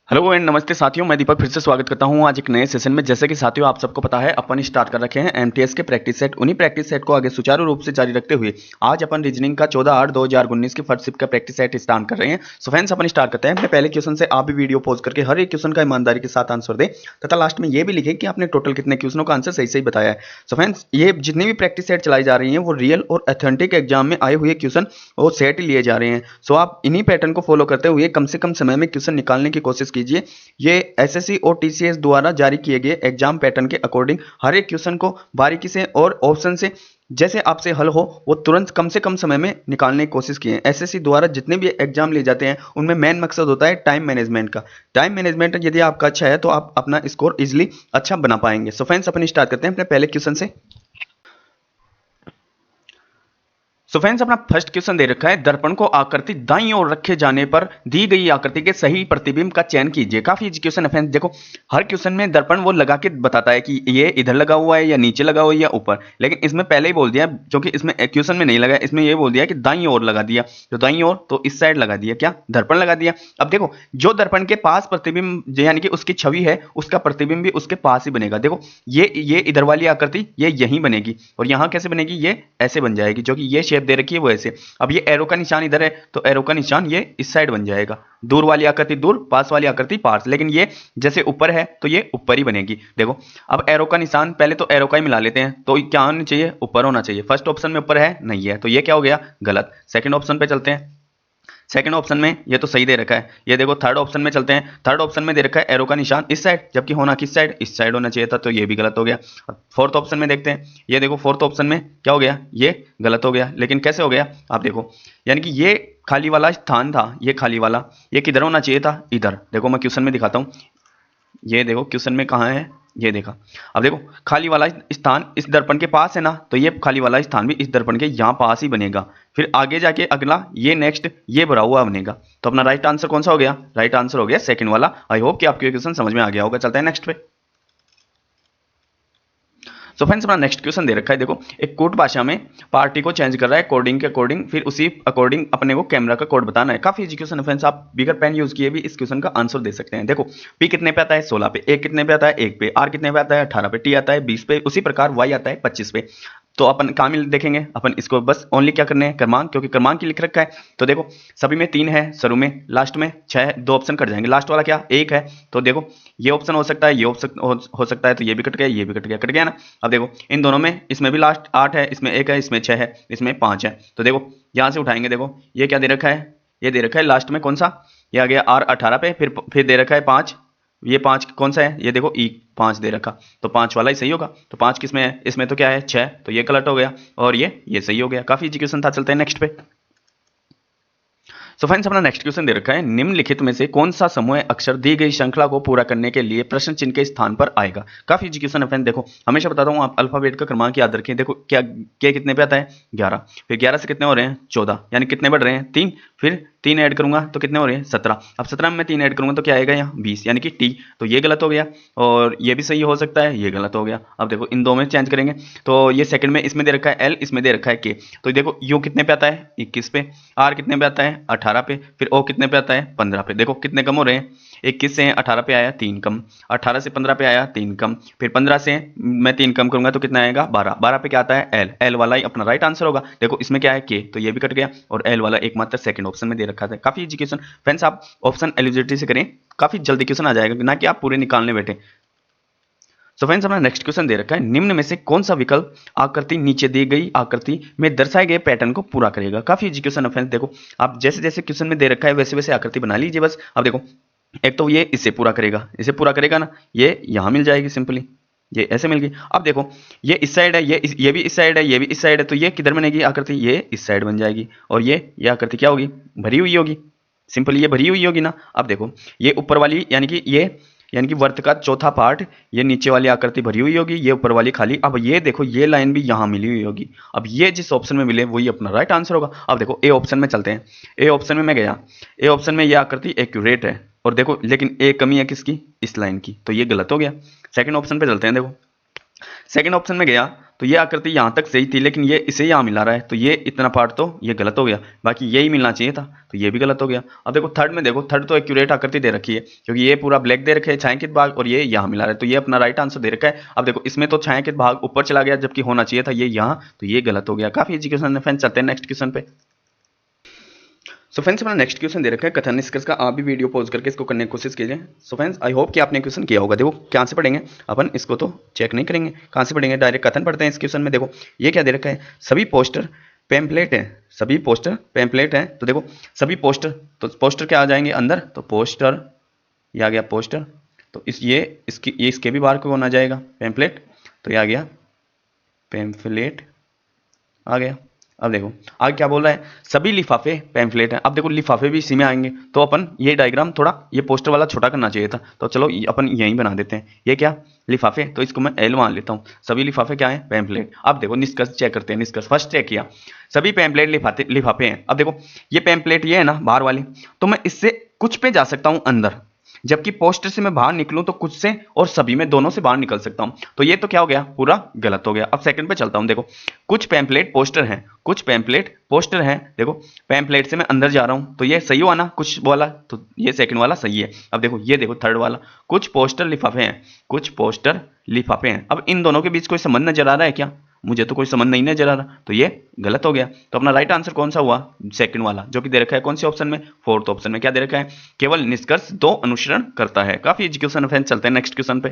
Hello and नमस्ते साथियों, मैं दीपक फिर से स्वागत करता हूं आज एक नए सेशन में। जैसे कि साथियों आप सबको पता है अपन स्टार्ट कर रखे हैं एमटीएस के प्रैक्टिस सेट। उन्हीं प्रैक्टिस सेट को आगे सुचारू रूप से जारी रखते हुए आज अपन रीजनिंग का 14/8/2019 की फर्स्ट शिफ्ट का प्रैक्टिस सेट स्टार्ट कर रहे हैं। सो फ्रेंड्स अपन स्टार्ट करते हैं अपने पहले क्वेश्चन से। आप भी वीडियो पॉज करके हर एक क्वेश्चन का ईमानदारी के साथ आंसर दें तथा लास्ट में ये भी लिखें कि आपने टोटल कितने क्वेश्चनों का आंसर सही सही बताया है। सो फ्रेंड्स ये जितनी भी प्रैक्टिस सेट चलाई जा रही है वो रियल और ऑथेंटिक एग्जाम में आए हुए क्वेश्चन वो सेट लिए जा रहे हैं। सो आप इन्हीं पैटर्न को फॉलो करते हुए कम से कम समय में क्वेश्चन निकालने की कोशिश कीजिए। ये एसएससी और टीसीएस द्वारा जारी किए गए एग्जाम पैटर्न के अकॉर्डिंग हर एक क्वेश्चन को बारीकी से और ऑप्शन से जैसे आपसे हल हो वो तुरंत कम से कम समय में निकालने की कोशिश किए। एसएससी द्वारा जितने भी एग्जाम लिए जाते हैं उनमें मेन मकसद होता है टाइम मैनेजमेंट का। टाइम मैनेजमेंट यदि आपका अच्छा है तो आप अपना स्कोर इजिली अच्छा बना पाएंगे। सो फ्रेंड्स अपन स्टार्ट करते हैं अपने पहले क्वेश्चन से। सो फ्रेंड्स अपना फर्स्ट क्वेश्चन दे रखा है, दर्पण को आकृति दाईं ओर रखे जाने पर दी गई आकृति के सही प्रतिबिंब का चयन कीजिए। काफी इजी क्वेश्चन है फ्रेंड्स। देखो हर क्वेश्चन में दर्पण वो लगा के बताता है कि ये इधर लगा हुआ है या नीचे लगा हुआ है या ऊपर, लेकिन इसमें पहले ही बोल दिया जो कि इसमें क्वेश्चन में नहीं लगा, इसमें ये बोल दिया कि दाईं ओर लगा दिया। तो दाईं ओर तो इस साइड लगा दिया, क्या दर्पण लगा दिया। अब देखो जो दर्पण के पास प्रतिबिंब यानी कि उसकी छवि है उसका प्रतिबिंब भी उसके पास ही बनेगा। देखो ये इधर वाली आकृति ये यहीं बनेगी और यहां कैसे बनेगी, ये ऐसे बन जाएगी जो कि ये शेप दे रखी है वो ऐसे। अब ये एरो का निशान इधर है तो एरो का निशान ये इस साइड बन जाएगा। दूर वाली आकृति दूर, पास वाली आकृति पास, लेकिन ये जैसे ऊपर है तो ये ऊपर ही बनेगी। देखो अब एरो का निशान पहले तो एरो का ही मिला लेते हैं, तो क्या होना चाहिए, ऊपर होना चाहिए। फर्स्ट ऑप्शन में ऊपर है, नहीं है, तो ये क्या हो गया, गलत। सेकंड ऑप्शन पे चलते हैं। सेकंड ऑप्शन में ये तो सही दे रखा है। ये देखो थर्ड ऑप्शन में चलते हैं। थर्ड ऑप्शन में दे रखा है एरो का निशान इस साइड, जबकि होना किस साइड, इस साइड होना चाहिए था, तो ये भी गलत हो गया। फोर्थ ऑप्शन में देखते हैं। ये देखो फोर्थ ऑप्शन में क्या हो गया, ये गलत हो गया। लेकिन कैसे हो गया आप देखो, यानी कि ये खाली वाला स्थान था, ये खाली वाला, ये किधर होना चाहिए था, इधर। देखो मैं क्वेश्चन में दिखाता हूँ। ये देखो क्वेश्चन में कहाँ है, ये देखा। अब देखो खाली वाला स्थान इस दर्पण के पास है ना, तो ये खाली वाला स्थान भी इस दर्पण के यहाँ पास ही बनेगा। फिर आगे जाके अगला ये नेक्स्ट ये भरा हुआ बनेगा। तो अपना राइट आंसर कौन सा हो गया, राइट आंसर हो गया सेकंड वाला। आई होप कि आपको क्वेश्चन समझ में आ गया होगा। चलते हैं नेक्स्ट पे। सो फ्रेंड्स अपना नेक्स्ट क्वेश्चन दे रखा है। देखो एक कोड भाषा में पार्टी को चेंज कर रहा है कोडिंग के अकॉर्डिंग, फिर उसी अकॉर्डिंग अपने को कैमरा का कोड बताना है। काफी इजी क्वेश्चन है फ्रेंड्स, आप बिगर पेन यूज किए भी इस क्वेश्चन का आंसर दे सकते हैं। देखो पी कितने पे आता है, 16 पे। ए कितने पे आता है, 1 पे। आर कितने पे आता है, 18 पे। टी आता है 20 पे। उसी प्रकार वाई आता है 25 पे। तो अपन काम देखेंगे, अपन इसको बस ओनली क्या करने हैं, क्रमांक, क्योंकि क्रमांक ही लिख रखा है। तो देखो सभी में 3 है, शुरू में, लास्ट में 6 है, 2 ऑप्शन कट जाएंगे। लास्ट वाला क्या, 1 है। तो देखो ये ऑप्शन हो सकता है, ये ऑप्शन हो सकता है, तो ये भी कट गया, ये भी कट गया ना। अब देखो इन दोनों में, इसमें भी लास्ट 8 है, इसमें 1 है, इसमें 6 है, इसमें 5 है। तो देखो यहां से उठाएंगे। देखो ये क्या दे रखा है, ये दे रखा है लास्ट में कौन सा, ये आ गया आर 18 पे। फिर दे रखा है 5। ये 5 कौन सा है, ये देखो ई 5 दे रखा, तो 5 वाला ही सही होगा। तो 5 किस में है, इसमें तो क्या है 6, तो ये गलत हो गया और ये सही हो गया। काफी इजी क्वेश्चन था। चलते हैं नेक्स्ट पे। सो फ्रेंड्स अपना नेक्स्ट क्वेश्चन दे रखा है, निम्नलिखित में से कौन सा समूह अक्षर दी गई श्रृंखला को पूरा करने के लिए प्रश्न चिन्ह के स्थान पर आएगा। काफी इजी क्वेश्चन है फ्रेंड। देखो हमेशा बताता हूँ आप अल्फाबेट का क्रमांक याद रखें। देखो क्या के कितने पे आता है, 11। फिर 11 से कितने हो रहे हैं, 14, यानी कितने बढ़ रहे हैं, 3। फिर 3 ऐड करूंगा तो कितने हो रहे हैं, 17। अब 17 में मैं 3 ऐड करूंगा तो क्या आएगा यहाँ 20, यानी कि टी। तो ये गलत हो गया और ये भी सही हो सकता है, ये गलत हो गया। अब देखो इन दो में चेंज करेंगे। तो ये सेकंड में इसमें दे रखा है एल, इसमें दे रखा है के। तो देखो यू कितने पे आता है, 21 पे। आर कितने पे आता है, 18 पे। फिर ओ कितने पे आता है, 15 पे। देखो कितने कम हो रहे हैं, 21 से 18 पे आया 3 कम, 18 से 15 पे आया 3 कम, फिर 15 से मैं 3 कम करूंगा तो कितना आएगा 12, 12 पे क्या आता है एल, एल वाला ही अपना राइट आंसर होगा। देखो इसमें क्या है के, तो ये भी कट गया और एल वाला एकमात्र सेकंड ऑप्शन में दे रखा था। काफी इजी क्वेश्चन फ्रेंड्स, आप ऑप्शन एलिजिबिलिटी से करें, काफी जल्दी क्वेश्चन आ जाएगा, ना कि आप पूरे निकालने बैठे। सो फ्रेंड्स अपना नेक्स्ट क्वेश्चन दे रखा है, निम्न में से कौन सा विकल्प आकृति नीचे दी गई आकृति में दर्शाए गए पैटर्न को पूरा करेगा। काफी इजी क्वेश्चन है फ्रेंड्स। देखो आप जैसे जैसे क्वेश्चन में दे रखा है वैसे वैसे आकृति बना लीजिए बस। अब देखो एक तो ये इससे पूरा करेगा, इसे पूरा करेगा ना, ये यहां मिल जाएगी सिंपली, ये ऐसे मिल गई। अब देखो ये इस साइड है, ये भी इस साइड है, ये भी इस साइड है, तो ये किधर बनेगी आकृति, ये इस साइड बन जाएगी। और ये आकृति क्या होगी, भरी हुई होगी, सिंपली ये भरी हुई होगी ना। अब देखो ये ऊपर वाली यानी कि ये यानी कि वर्त का चौथा पार्ट, ये नीचे वाली आकृति भरी हुई होगी, ये ऊपर वाली खाली। अब ये देखो ये लाइन भी यहां मिली हुई होगी। अब ये जिस ऑप्शन में मिले वही अपना राइट आंसर होगा। अब देखो ए ऑप्शन में चलते हैं। ए ऑप्शन में मैं गया, ए ऑप्शन में ये आकृति एक्यूरेट है और देखो लेकिन एक कमी है किसकी, इस लाइन की, तो ये गलत हो गया। सेकंड ऑप्शन पे चलते हैं। देखो सेकंड ऑप्शन में गया तो ये आकृति यहाँ तक सही थी, लेकिन ये इसे यहाँ मिला रहा है, तो ये इतना पार्ट तो ये गलत हो गया, बाकी यही मिलना चाहिए था, तो ये भी गलत हो गया। अब देखो थर्ड में, देखो थर्ड तो एक्यूरेट आकृति दे रखी है, क्योंकि ये पूरा ब्लैक दे रखे है छायांकित भाग, और ये यहाँ मिला रहा है, तो ये अपना राइट आंसर दे रखा है। अब देखो इसमें तो छायांकित भाग ऊपर चला गया, जबकि होना चाहिए था ये यहाँ, तो ये गलत हो गया। काफी एजुकेशन है फ्रेंड्स, चलते हैं नेक्स्ट क्वेश्चन पे। सो फ्रेंड्स अपना नेक्स्ट क्वेश्चन दे रखा है कथन निष्कर्ष का, आप भी वीडियो पॉज करके इसको करने की कोशिश कीजिए। सो फ्रेंड्स आई होप कि आपने क्वेश्चन किया होगा। देखो कहाँ से पढ़ेंगे अपन, इसको तो चेक नहीं करेंगे, कहाँ से पढ़ेंगे, डायरेक्ट कथन पढ़ते हैं इस क्वेश्चन में। देखो ये क्या दे रखा है, सभी पोस्टर पैम्पलेट है, सभी पोस्टर पैम्पलेट है, तो देखो सभी पोस्टर, तो पोस्टर क्या आ जाएंगे अंदर, तो पोस्टर, ये आ गया पोस्टर, तो ये इसके भी बाहर कौन आ जाएगा, पैम्पलेट, तो ये आ गया पैम्फलेट आ गया। अब देखो आगे क्या बोल रहा है, सभी लिफाफे पैम्फलेट हैं। अब देखो लिफाफे भी इसी में आएंगे, तो अपन ये डायग्राम थोड़ा ये पोस्टर वाला छोटा करना चाहिए था, तो चलो अपन यहीं बना देते हैं। ये क्या लिफाफे, तो इसको मैं एल मान लेता हूँ, सभी लिफाफे क्या है पैम्फलेट। अब देखो निष्कर्ष चेक करते हैं, निष्कर्ष फर्स्ट चेक किया, सभी पैम्फलेट लिफाफे हैं। अब देखो ये पैम्फलेट ये है ना बाहर वाली, तो मैं इससे कुछ पे जा सकता हूँ अंदर, जबकि पोस्टर से मैं बाहर निकलूं तो कुछ से और सभी में दोनों से बाहर निकल सकता हूं, तो ये तो क्या हो गया पूरा गलत हो गया। अब सेकंड पे चलता हूं, देखो कुछ पैम्पलेट पोस्टर हैं, कुछ पैम्पलेट पोस्टर हैं, देखो पैम्पलेट से मैं अंदर जा रहा हूं, तो ये सही हुआ ना कुछ वाला, तो ये सेकंड वाला सही है। अब देखो ये देखो थर्ड वाला, कुछ पोस्टर लिफाफे हैं, कुछ पोस्टर लिफाफे हैं। अब इन दोनों के बीच कोई संबंध नजर आ रहा है क्या, मुझे तो कोई संबंध नहीं नजर आ रहा, तो ये गलत हो गया। तो अपना राइट आंसर कौन सा हुआ, सेकंड वाला, जो कि दे रखा है कौन से ऑप्शन में, फोर्थ ऑप्शन में। क्या दे रखा है, केवल निष्कर्ष दो अनुसरण करता है। काफी एजुकेशन फ्रेंड्स, चलते हैं नेक्स्ट क्वेश्चन पे।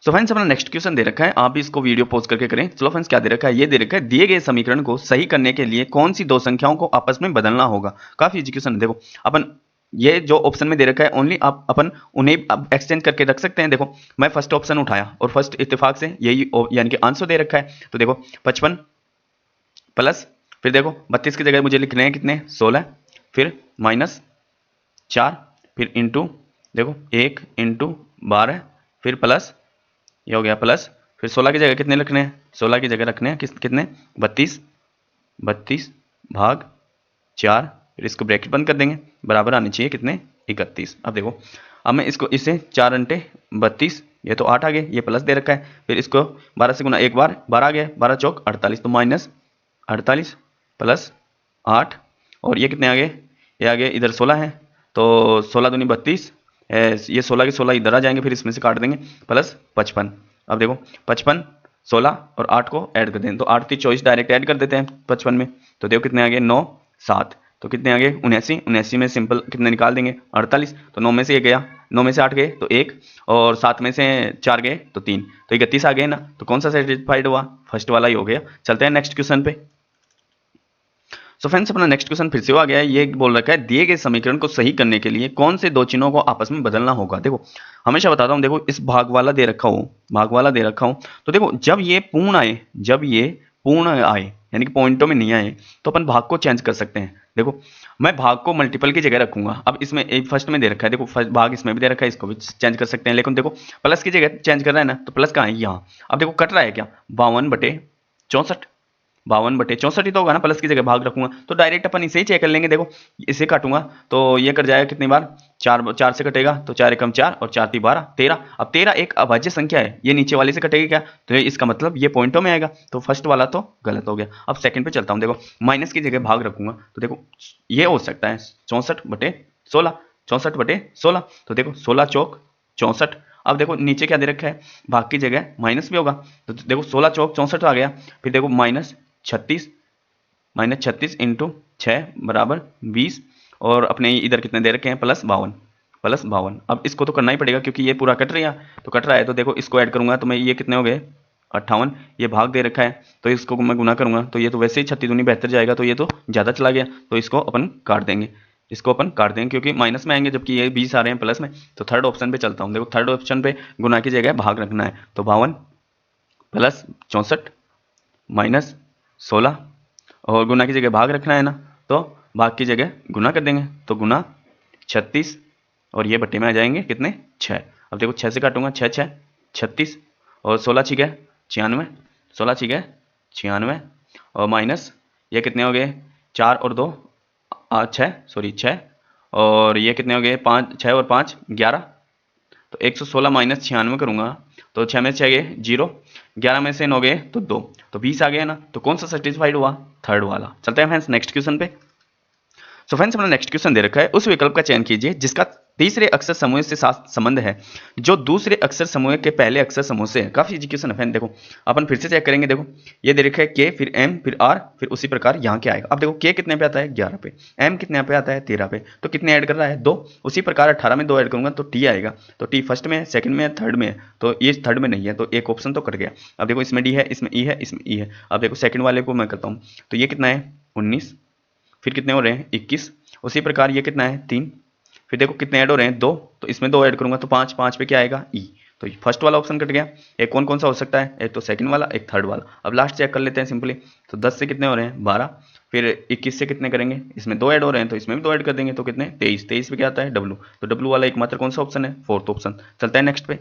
सो फ्रेंड्स अपना नेक्स्ट क्वेश्चन दे रखा है, आप भी इसको वीडियो पॉज करके करें। चलो फ्रेंड्स क्या दे रखा है, ये दे रखा है दिए गए समीकरण को सही करने के लिए कौन सी दो संख्याओं को आपस में बदलना होगा। काफी एजुकेशन, देखो अपन ये जो ऑप्शन में दे रखा है ओनली आप अपन उन्हें एक्सचेंज करके रख सकते हैं। देखो मैं फर्स्ट ऑप्शन उठाया और फर्स्ट इत्तेफाक से यही यानी कि आंसर दे रखा है, तो देखो 55 प्लस, फिर देखो 32 की जगह मुझे लिखने हैं कितने 16, फिर -4, फिर इंटू देखो 1 इंटू 12, फिर प्लस, ये हो गया प्लस, फिर 16 की जगह कितने लिखने हैं, 16 की जगह रखने हैं कितने 32 भाग 4, फिर इसको ब्रैकेट बंद कर देंगे, बराबर आनी चाहिए कितने 31। अब देखो अब मैं इसको इसे 4 अंटे 32, ये तो 8 आ गए, ये प्लस दे रखा है, फिर इसको 12 से गुना एक बार 12 आ गया, 12 चौक 48, तो -48 प्लस 8, और ये कितने आ गए, ये आ गए इधर 16 है, तो 16 दूनी 32, ये 16 के 16 इधर आ जाएंगे, फिर इसमें से काट देंगे, प्लस 55। अब देखो 55 16 और 8 को ऐड कर दें, तो 8 की 24 डायरेक्ट ऐड कर देते हैं 55 में, तो देखो कितने आ गए 9 7, तो कितने आ गए 79 में सिंपल कितने निकाल देंगे 48, तो 9 में से ये गया, 9 में से 8 गए तो 1, और 7 में से 4 गए तो 3, तो 31 आ गए ना, तो कौन सा सेटिस्फाइड हुआ, फर्स्ट वाला ही हो गया। चलते हैं नेक्स्ट क्वेश्चन पे। सो फ्रेंड्स अपना नेक्स्ट क्वेश्चन फिर से आ गया है, ये बोल रखा है दिए गए समीकरण को सही करने के लिए कौन से दो चिन्हों को आपस में बदलना होगा। देखो हमेशा बताता हूं, देखो इस भाग वाला दे रखा हूं, तो देखो जब ये पूर्ण आए यानी कि पॉइंटों में नहीं आए, तो अपन भाग को चेंज कर सकते हैं। देखो मैं भाग को मल्टीपल की जगह रखूंगा, अब इसमें फर्स्ट में दे रखा है, देखो फर्स्ट भाग इसमें भी दे रखा है, इसको भी चेंज कर सकते हैं, लेकिन देखो प्लस की जगह चेंज कर रहा है ना, तो प्लस कहाँ है यहाँ। अब देखो कट रहा है क्या 52/64, 52/64 ही तो होगा ना, प्लस की जगह भाग रखूंगा, तो डायरेक्ट अपन इसे ही चेक कर लेंगे। देखो इसे काटूंगा तो ये कट जाएगा कितनी बार 4 से कटेगा, तो 4 एकम 4 और 4 × 12 13। अब 13 एक अभाज्य संख्या है, ये नीचे वाले से कटेगी क्या, तो इसका मतलब ये पॉइंटों में आएगा, तो फर्स्ट वाला तो गलत हो गया। अब सेकंड पे चलता हूं, देखो माइनस की जगह भाग रखूंगा, तो देखो ये हो सकता है 64/16, 64/16, तो देखो 16 चौक 64। अब देखो नीचे क्या दे रखा है, भाग की जगह माइनस भी होगा, तो देखो 16 चौक 64 आ गया, फिर देखो -36 इंटू 6 बराबर 20, और अपने इधर कितने दे रखे हैं +52। अब इसको तो करना ही पड़ेगा क्योंकि ये पूरा कट रहा है, तो देखो इसको ऐड करूंगा तो मैं ये कितने हो गए 58, ये भाग दे रखा है, तो इसको मैं गुना करूंगा तो ये तो वैसे ही 36 दूनी 72 जाएगा, तो ये तो ज़्यादा चला गया, तो इसको अपन काट देंगे, क्योंकि माइनस में आएंगे, जबकि ये 20 आ रहे हैं प्लस में। तो थर्ड ऑप्शन पे चलता हूँ, देखो थर्ड ऑप्शन पे गुना की जगह भाग रखना है, तो 52 + 64 - 16, और गुना की जगह भाग रखना है ना, तो भाग की जगह गुना कर देंगे, तो गुना 36, और ये बट्टे में आ जाएंगे कितने 6। अब देखो 6 से काटूंगा 6 6 36, और 16 छिके 96, 16 छिके 96, और माइनस ये कितने हो गए 4 और 2 6, और ये कितने हो गए 5 6 और 5 11, तो 116 - 96 करूंगा तो 6 में से 6 गए 0, 11 में से 9 गए तो 2, तो 20 आ गया ना। तो कौन सा सेटिस्फाइड हुआ? थर्ड वाला। चलते हैं फ्रेंड्स नेक्स्ट क्वेश्चन पे। सो फ्रेंड्स अपना नेक्स्ट क्वेश्चन दे रखा है, उस विकल्प का चयन कीजिए जिसका तीसरे अक्षर समूह से साथ संबंध है जो दूसरे अक्षर समूह के पहले अक्षर समूह से है। काफी इजी क्वेश्चन है फ्रेंड। देखो अपन फिर से चेक करेंगे। देखो ये दे रखा है के, फिर एम, फिर आर, फिर उसी प्रकार यहाँ क्या आएगा। अब देखो के कितने पे आता है? 11 पे। एम कितने पे आता है? 13 पे। तो कितने ऐड कर रहा है? 2। उसी प्रकार 18 में 2 ऐड करूंगा तो टी आएगा। तो टी फर्स्ट में है, सेकंड में है, थर्ड में है। तो ये थर्ड में नहीं है, तो एक ऑप्शन तो कट गया। अब देखो इसमें डी है, इसमें ई है, इसमें ई है। अब देखो सेकंड वाले को मैं करता हूँ, तो ये कितना है? 19। फिर कितने हो रहे हैं? 21। उसी प्रकार ये कितना है? 3। फिर देखो कितने ऐड हो रहे हैं? 2। तो इसमें 2 ऐड करूंगा तो 5। 5 पे क्या आएगा? ई। तो फर्स्ट वाला ऑप्शन कट गया। एक कौन कौन सा हो सकता है? एक तो सेकंड वाला, एक थर्ड वाला। अब लास्ट चेक कर लेते हैं सिंपली। तो 10 से कितने हो रहे हैं? 12। फिर 21 से कितने करेंगे? इसमें 2 ऐड हो रहे हैं तो इसमें भी 2 ऐड कर देंगे तो कितने? 23। 23 पे क्या आता है? डब्लू। तो डब्लू वाला एकमात्र कौन सा ऑप्शन है? Fourth option. चलता है नेक्स्ट पे।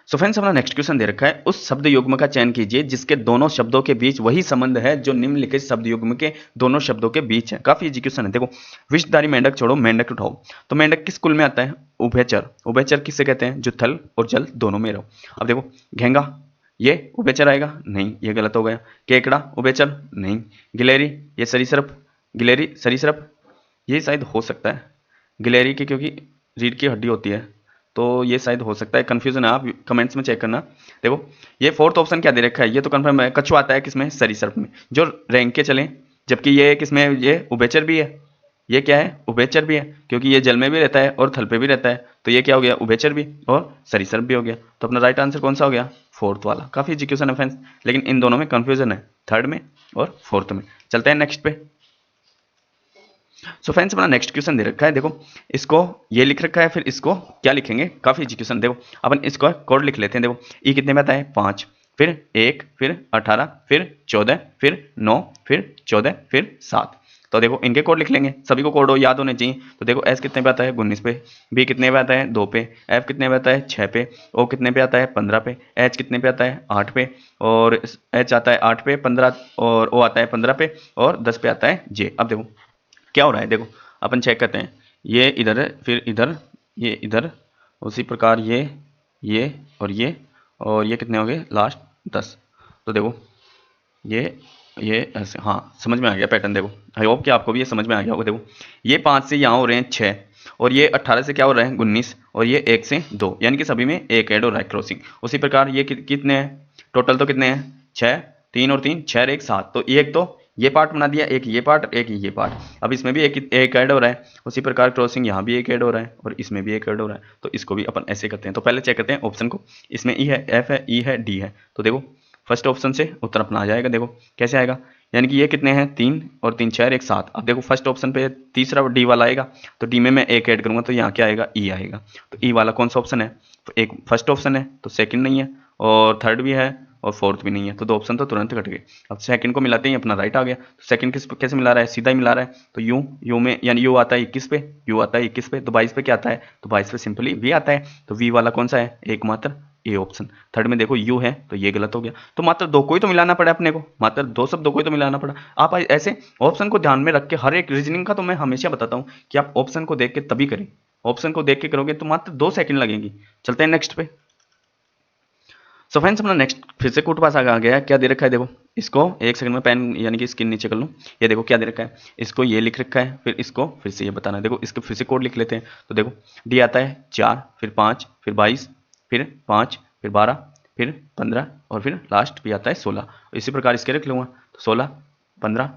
सो फ्रेंड्स अपना नेक्स्ट क्वेश्चन दे रखा है, उस शब्द युग्म का चयन कीजिए जिसके दोनों शब्दों के बीच वही संबंध है जो निम्नलिखित शब्द युग्म के दोनों शब्दों के बीच है। काफी इजी क्वेश्चन है। देखो विषधारी मेंढक छोड़ो मेंढक उठाओ। तो मेंढक किस कुल में आता है? उभयचर। उभयचर किसे कहते हैं? जो थल और जल दोनों में रहो। अब देखो घेंगा, ये उभयचर आएगा? नहीं, ये गलत हो गया। केकड़ा उभयचर? नहीं। गिलेरी, ये सरीसृप, गिलेरी सरीसृप, ये शायद हो सकता है गिलेरी की, क्योंकि रीढ़ की हड्डी होती है, तो ये शायद हो सकता है। कंफ्यूजन है, आप कमेंट्स में चेक करना। देखो ये फोर्थ ऑप्शन क्या दे रखा है? ये तो कंफर्म है, कछुआ आता है किसमें? सरीसृप में, जो रैंक के चलें। जबकि ये किसमें? ये उभयचर भी है। ये क्या है? उभयचर भी है, क्योंकि ये जल में भी रहता है और थल पे भी रहता है। तो ये क्या हो गया? उभयचर भी और सरीसृप भी हो गया। तो अपना राइट आंसर कौन सा हो गया? फोर्थ वाला। काफी इजी क्वेश्चन है फ्रेंड्स, लेकिन इन दोनों में कंफ्यूजन है, थर्ड में और फोर्थ में। चलते हैं नेक्स्ट पे। सो फ्रेंड्स अपना नेक्स्ट क्वेश्चन दे रखा है। देखो इसको ये लिख रखा है, फिर इसको क्या लिखेंगे? काफी इजी क्वेश्चन। देखो अपन इसको कोड लिख लेते हैं। देखो ई कितने में आता है? 5, फिर 1, फिर 18, फिर 14, फिर 9, फिर 14, फिर 7। तो देखो इनके कोड लिख लेंगे, सभी को कोड याद होने चाहिए। तो देखो एस कितने पे आता है? 19 पे। बी कितने पे आता है? 2 पे। एफ कितने पे आता है? 6 पे। ओ कितने पे आता है? 15 पे। एच कितने पे आता है? 8 पे। और एच आता है 8 पे, 15, और ओ आता है 15 पे, और 10 पे आता है जे। अब देखो क्या हो रहा है? देखो अपन चेक करते हैं। ये इधर है, फिर इधर, ये इधर, उसी प्रकार ये और ये कितने हो गए? लास्ट 10। तो देखो ये ऐसे, हाँ समझ में आ गया पैटर्न। देखो आई होप कि आपको भी ये समझ में आ गया होगा। देखो ये 5 से यहाँ हो रहे हैं 6, और ये 18 से क्या हो रहा है? 19, और ये 1 से 2, यानी कि सभी में एक ऐड हो रहा है क्रॉसिंग। उसी प्रकार ये कितने हैं टोटल? तो कितने हैं? 6, 3 और 3, 6 और 1 7। तो एक तो ये पार्ट बना दिया, एक ये पार्ट, एक ये पार्ट। अब इसमें भी एक ऐड हो रहा है। उसी प्रकार क्रॉसिंग यहाँ भी एक ऐड हो रहा है, और इसमें भी एक ऐड हो रहा है। तो इसको भी अपन ऐसे करते हैं। तो पहले चेक करते हैं ऑप्शन को। इसमें ई है, एफ है, ई है, डी है। तो देखो फर्स्ट ऑप्शन से उत्तर अपना आ जाएगा। देखो कैसे आएगा? यानी कि ये कितने हैं? 3 और 3 6 और 1 7। अब देखो फर्स्ट ऑप्शन पे तीसरा डी वाला आएगा, तो डी में मैं एक ऐड करूंगा तो यहाँ क्या आएगा? ई आएगा। तो ई वाला कौन सा ऑप्शन है? तो एक फर्स्ट ऑप्शन है, तो सेकंड नहीं है, और थर्ड भी है, और फोर्थ भी नहीं है। तो 2 ऑप्शन तो तुरंत कट गए। अब सेकंड को मिलाते ही अपना राइट आ गया। तो सेकंड कैसे मिला रहा है? सीधा ही मिला रहा है। तो यू में, यानी यू आता है 21 पे, यू आता है 21 पे, तो 22 पे क्या आता है? तो 22 पे सिंपली वी आता है। तो वी वाला कौन सा है? एकमात्र ए ऑप्शन। थर्ड में देखो यू है, तो ये गलत हो गया। तो मात्र 2 को ही तो मिलाना पड़ा अपने को, मात्र 2 शब्दों को ही तो मिलाना पड़ा। आप ऐसे ऑप्शन को ध्यान में रख के, हर एक रीजनिंग का तो मैं हमेशा बताता हूं कि आप ऑप्शन को देख के तभी करें। ऑप्शन को देख के करोगे तो मात्र 2 सेकंड लगेंगी। चलते हैं नेक्स्ट पे। सो फ्रेंड्स अपना नेक्स्ट फिर से कोड पास आ गया। क्या दे रखा है? देखो इसको एक सेकंड में पेन यानी कि स्क्रीन नीचे कर लूँ। ये देखो क्या दे रखा है, इसको ये लिख रखा है, फिर इसको फिर से ये बताना है। देखो इसको फिर से कोड लिख लेते हैं। तो देखो डी आता है 4, फिर 5, फिर 22, फिर 5, फिर 12, फिर 15, और फिर लास्ट भी आता है 16। इसी प्रकार इसके लिख लूँगा। तो 16, 15,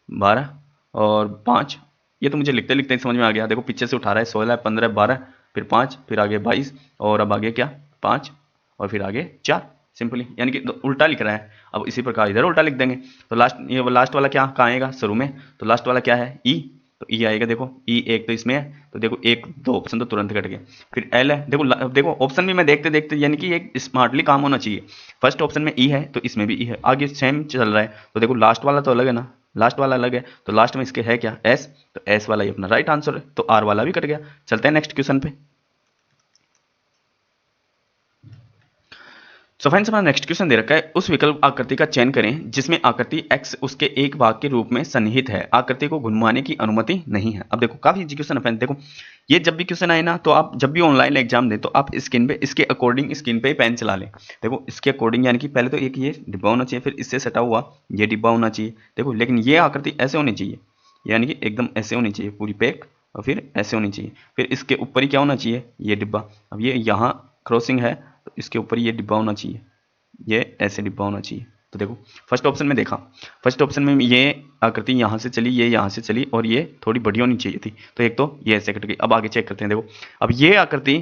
12 और 5। ये तो मुझे लिखते लिखते ही समझ में आ गया। देखो पीछे से उठा रहा है 16, 15, 12, फिर 5, फिर आगे 22, और अब आगे क्या? 5, और फिर आगे 4। सिंपली यानी कि उल्टा लिख रहा है। अब इसी प्रकार इधर उल्टा लिख देंगे। तो लास्ट वाला क्या कहाँ आएगा? शुरू में। तो लास्ट वाला क्या है? ई। तो ई आएगा। देखो ई एक तो इसमें है, तो देखो एक 2 ऑप्शन तो तुरंत कट गए। फिर एल है। देखो ऑप्शन भी मैं देखते देखते, यानी कि एक स्मार्टली काम होना चाहिए। फर्स्ट ऑप्शन में ई है, तो इसमें भी ई है, आगे सेम चल रहा है। तो देखो लास्ट वाला तो अलग है ना, लास्ट वाला अलग है, तो लास्ट में इसके है क्या? एस। तो एस वाला ही अपना राइट आंसर है। तो आर वाला भी कट गया। चलते हैं नेक्स्ट क्वेश्चन पे। सो फ्रेंड्स हमारा नेक्स्ट क्वेश्चन दे रखा है, उस विकल्प आकृति का चयन करें जिसमें आकृति x उसके एक भाग के रूप में सन्निहित है, आकृति को घुमाने की अनुमति नहीं है। अब देखो काफी इजी क्वेश्चन है फ्रेंड्स, देखो ये जब भी क्वेश्चन आए ना तो आप जब भी ऑनलाइन एग्जाम दें तो आप स्क्रीन पे इसके अकॉर्डिंग स्क्रीन पे पेन चला लें। देखो इसके अकॉर्डिंग यानी कि पहले तो एक ये डिब्बा होना चाहिए, फिर इससे सटा हुआ ये डिब्बा होना चाहिए। देखो लेकिन ये आकृति ऐसे होनी चाहिए, यानी कि एकदम ऐसे होनी चाहिए पूरी पैक, और फिर ऐसे होनी चाहिए, फिर इसके ऊपर ही क्या होना चाहिए, ये डिब्बा। अब ये यहाँ क्रॉसिंग है तो इसके ऊपर ये डिब्बा होना चाहिए, ये ऐसे डिब्बा होना चाहिए। तो देखो फर्स्ट ऑप्शन में देखा, फर्स्ट ऑप्शन में ये आकृति यहाँ से चली, ये यहाँ से चली, और ये थोड़ी बड़ी होनी चाहिए थी, तो एक तो ये ऐसे कट गई। अब आगे चेक करते हैं, देखो अब ये आकृति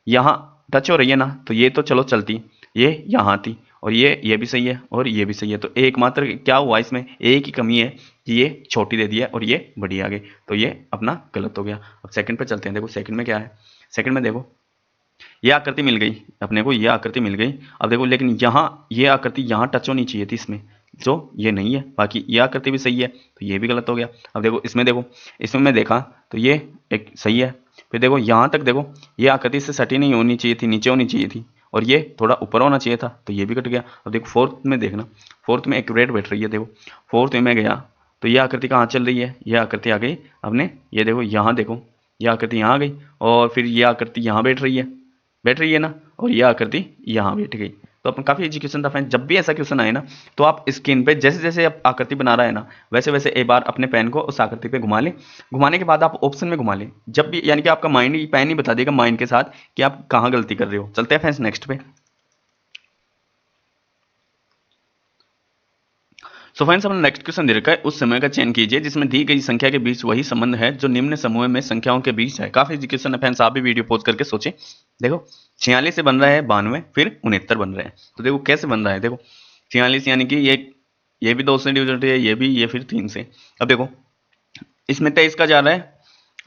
यहाँ टच हो रही है ना, तो ये तो चलो चलती, ये यहाँ थी, और ये भी सही है और ये भी सही है। तो एकमात्र क्या हुआ इसमें, एक ही कमी है कि ये छोटी दे दी है और ये बड़ी आ गई, तो ये अपना गलत हो गया। अब सेकंड पे चलते हैं, देखो सेकंड में क्या है, सेकंड में देखो ये आकृति मिल गई अपने को, ये आकृति मिल गई। अब देखो लेकिन यहाँ ये आकृति यहाँ टच होनी चाहिए थी इसमें, जो ये नहीं है, बाकी ये आकृति भी सही है, तो ये भी गलत हो गया। अब देखो इसमें मैं देखा तो ये एक सही है, फिर देखो यहाँ तक देखो ये आकृति से सटी नहीं होनी चाहिए थी, नीचे होनी चाहिए थी, और ये थोड़ा ऊपर होना चाहिए था, तो ये भी कट गया। अब देखो फोर्थ में देखना, फोर्थ में एक रेड बैठ रही है, देखो फोर्थ में मैं गया तो ये आकृति कहाँ चल रही है, ये आकृति आ गई अपने, ये देखो यहाँ देखो ये आकृति यहाँ आ गई, और फिर ये आकृति यहाँ बैठ रही है ना, और ये आकृति यहाँ बैठ गई। तो अपन काफी एजुकेशन था फ्रेंड, जब भी ऐसा क्वेश्चन आए ना तो आप स्क्रीन पे जैसे जैसे आप आकृति बना रहा है ना, वैसे वैसे एक बार अपने पेन को उस आकृति पे घुमा लें, घुमाने के बाद आप ऑप्शन में घुमा लें, जब भी यानी कि आपका माइंड ही पेन ही बता देगा माइंड के साथ कि आप कहाँ गलती कर रहे हो। चलते हैं फ्रेंड्स नेक्स्ट पे। सो फ्रेंड्स अपना नेक्स्ट क्वेश्चन दे रखा है, उस समय का चयन कीजिए जिसमें दी गई संख्या के बीच वही संबंध है जो निम्न समूह में संख्याओं के बीच है। काफी एजुकेशन है फ्रेंड्स, आप भी वीडियो पॉज करके सोचें। देखो 46 से बन रहा है 92, फिर 69 बन रहे हैं, तो देखो कैसे बन रहा है। देखो 46 यानी कि ये भी 2 से डिविजन है, ये भी, ये फिर 3 से। अब देखो इसमें 23 का जा रहा है,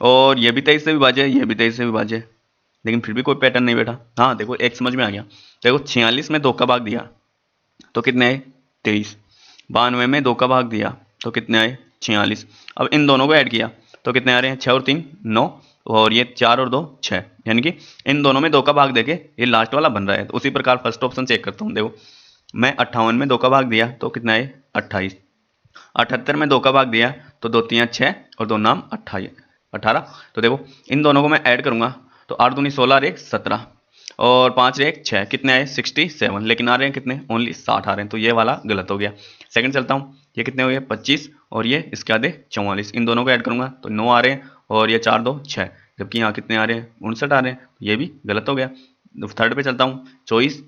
और ये भी 23 से विभाज्य है, ये भी 23 से विभाज्य है, लेकिन फिर भी कोई पैटर्न नहीं बैठा। हाँ देखो एक समझ में आ गया, देखो 46 में 2 का भाग दिया तो कितने आए 23, 92 में 2 का भाग दिया तो कितने आए 46। अब इन दोनों को ऐड किया तो कितने आ रहे हैं, 6 और 3 9, और ये 4 और 2 6, यानी कि इन दोनों में 2 का भाग देके ये लास्ट वाला बन रहा है। तो उसी प्रकार फर्स्ट ऑप्शन चेक करता हूँ, देखो मैं 58 में 2 का भाग दिया तो कितना आए 28, 78 में 2 का भाग दिया तो 2 3 6 और 2 नाम 18। तो देखो इन दोनों को मैं ऐड करूंगा तो 8 दूनी 16 और 1 17, और 5 एक 6, कितने आए 67, लेकिन आ रहे हैं कितने ओनली 60 आ रहे हैं, तो ये वाला गलत हो गया। सेकंड चलता हूँ, ये कितने हो गए 25, और ये इसके आधे 44, इन दोनों को ऐड करूंगा तो 9 आ रहे हैं, और ये 4 2 6, जबकि यहाँ कितने आ रहे हैं 59 आ रहे हैं, तो ये भी गलत हो गया। थर्ड पे चलता हूँ, 24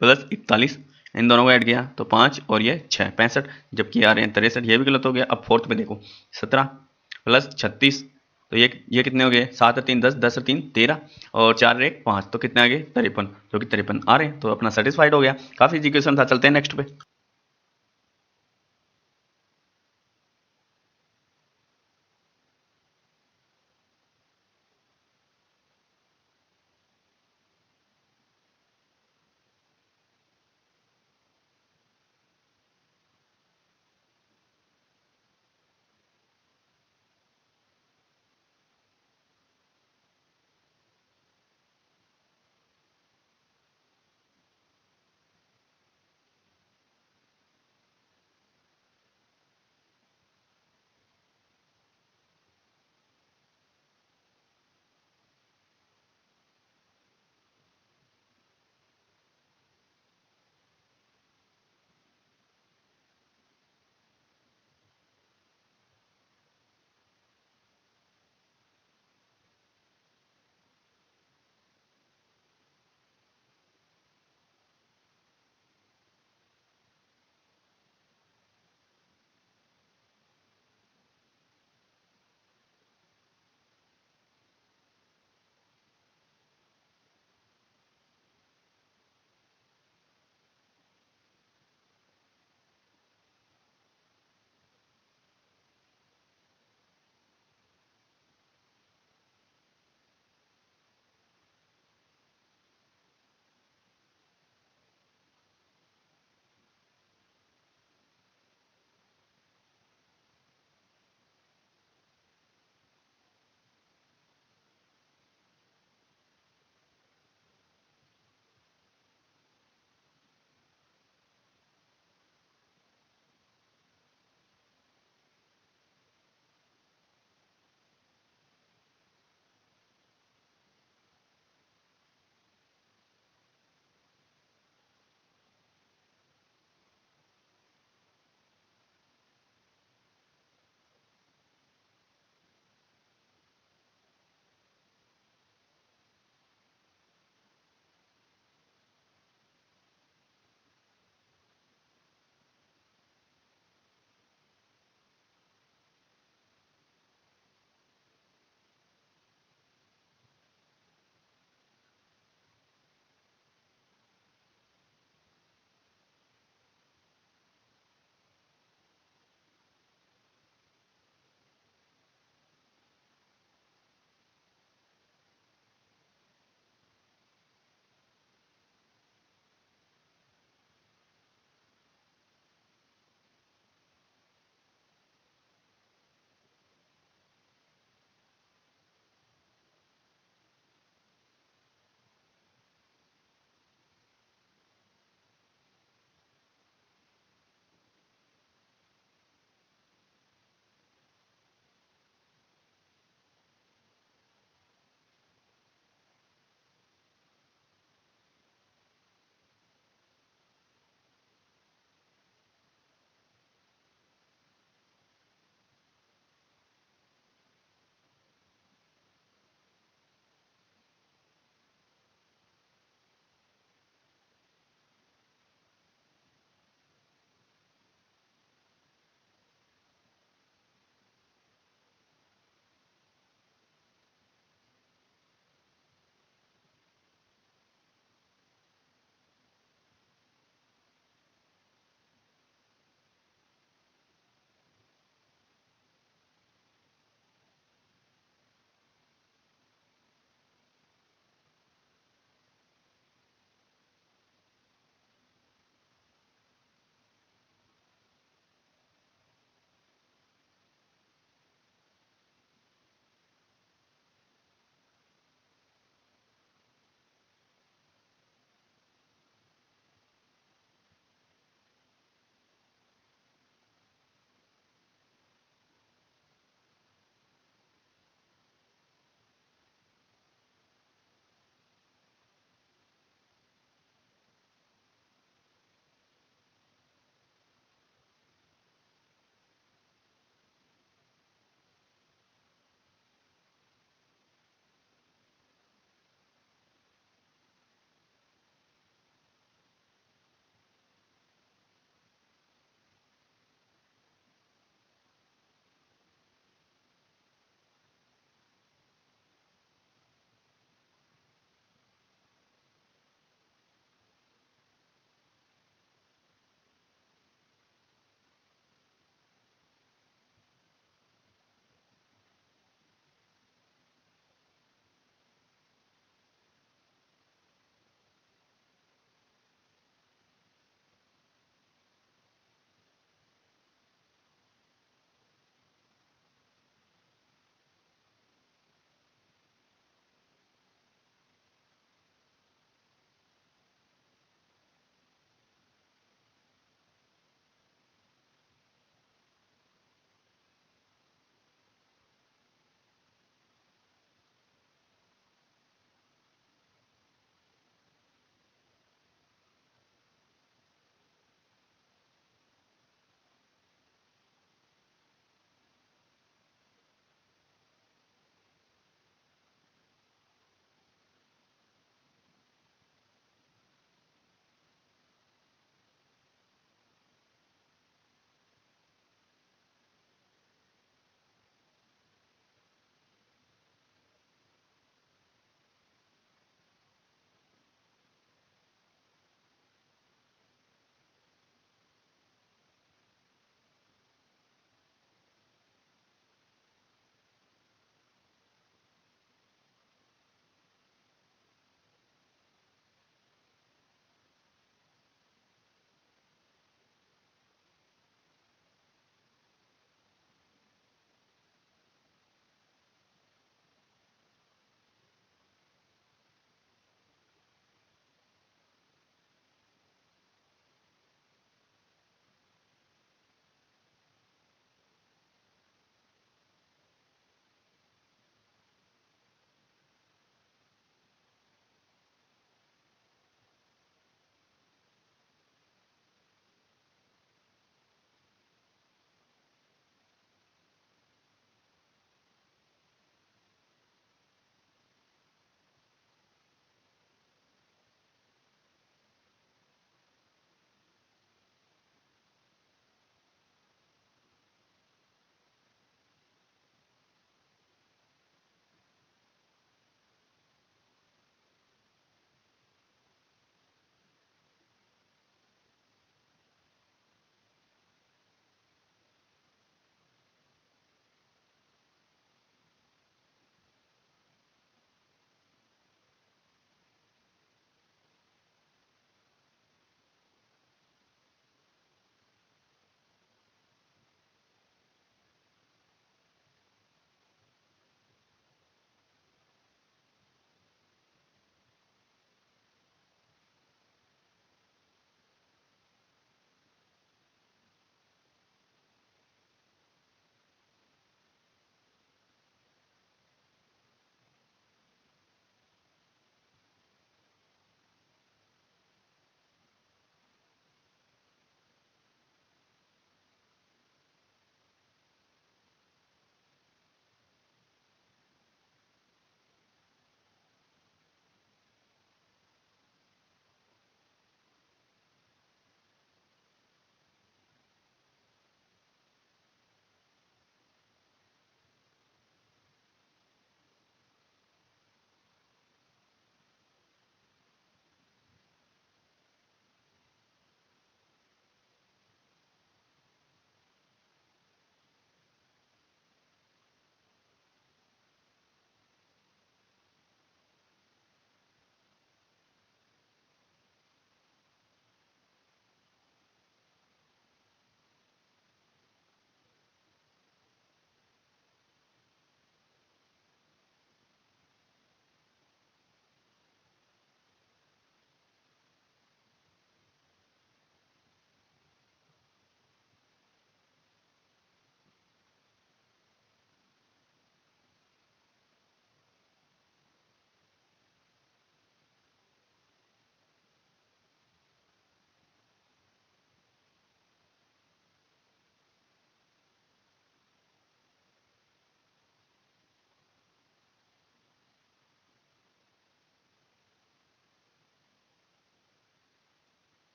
प्लस 41, इन दोनों को ऐड किया तो 5 और ये 6 65, जबकि आ रहे हैं 63, ये भी गलत हो गया। अब फोर्थ पे देखो 17 प्लस 36, तो ये कितने हो गए 7 और 3 10, 10 और 3 13, और 4 और 1 5, तो कितने आ गए 53, जो कि 53 आ रहे हैं, तो अपना सेटिस्फाइड हो गया। काफी इजी क्वेश्चन था, चलते हैं नेक्स्ट पे।